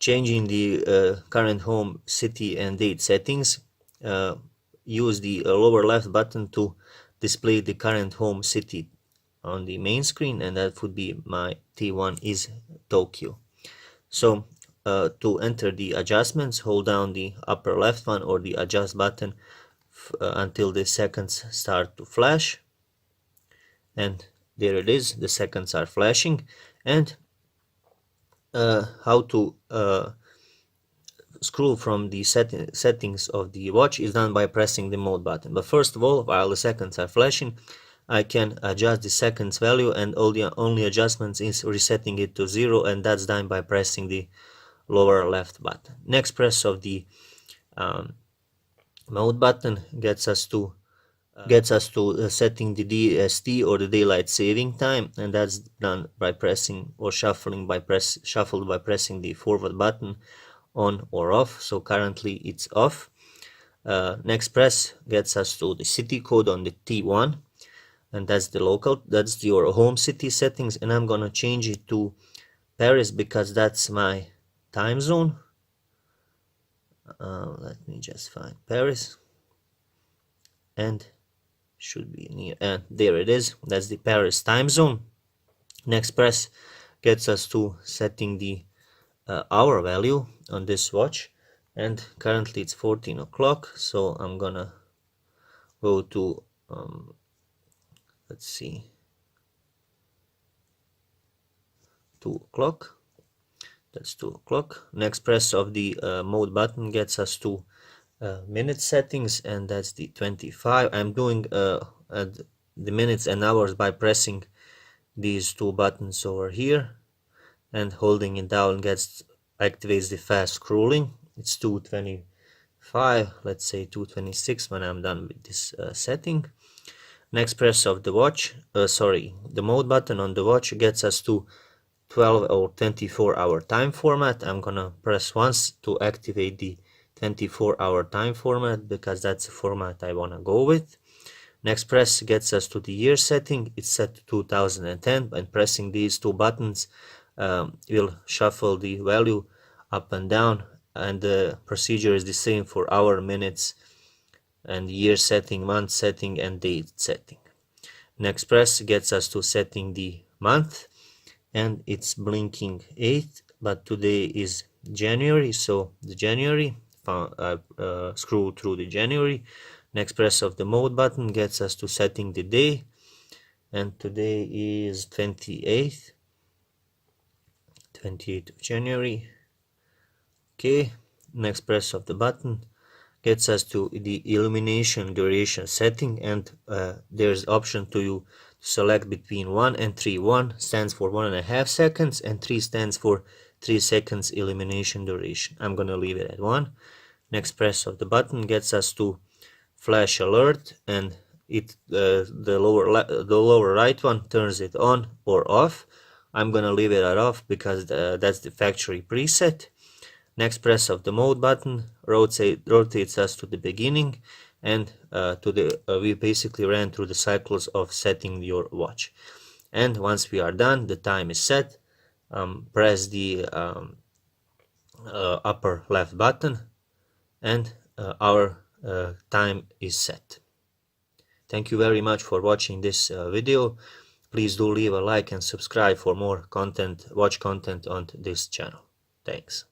changing the current home city and date settings, use the lower left button to display the current home city on the main screen, and that would be my T1 is Tokyo. So to enter the adjustments, hold down the upper left one or the adjust button until the seconds start to flash, and there it is, the seconds are flashing. And how to scroll from the settings of the watch is done by pressing the mode button. But first of all, while the seconds are flashing, I can adjust the seconds value, and only adjustments is resetting it to 0, and that's done by pressing the lower left button. Next press of the mode button gets us to setting the DST or the daylight saving time, and that's done by pressing or shuffled by pressing the forward button on or off. So currently it's off. Next press gets us to the city code on the T1, and that's your home city settings, and I'm gonna change it to Paris because that's my time zone. Let me just find Paris, and should be near, and there it is, that's the Paris time zone. Next press gets us to setting the hour value on this watch, and currently it's 14 o'clock, so I'm gonna go to let's see, 2 o'clock. That's 2 o'clock. Next press of the mode button gets us to minute settings, and that's the 25. I'm doing the minutes and hours by pressing these two buttons over here, and holding it down activates the fast scrolling. It's 2:25, let's say 2:26 when I'm done with this setting. Next press of the watch, the mode button on the watch gets us to 12 or 24-hour time format. I'm gonna press once to activate the 24-hour time format because that's the format I wanna go with. Next press gets us to the year setting. It's set to 2010, and pressing these two buttons will shuffle the value up and down, and the procedure is the same for hour, minutes, and year setting, month setting, and date setting. Next press gets us to setting the month, and it's blinking 8, but today is January, so the January, scroll through the January. Next press of the mode button gets us to setting the day, and today is 28th of January. Okay, next press of the button gets us to the illumination duration setting, and there's option to you select between 1 and 3. 1 stands for 1.5 seconds, and 3 stands for 3 seconds illumination duration. I'm gonna leave it at 1. Next press of the button gets us to flash alert, and the lower right one turns it on or off. I'm gonna leave it at off because that's the factory preset. Next press of the mode button rotates us to the beginning, and we basically ran through the cycles of setting your watch. And once we are done, the time is set. Press the upper left button, and our time is set. Thank you very much for watching this video. Please do leave a like and subscribe for more content, watch content on this channel. Thanks.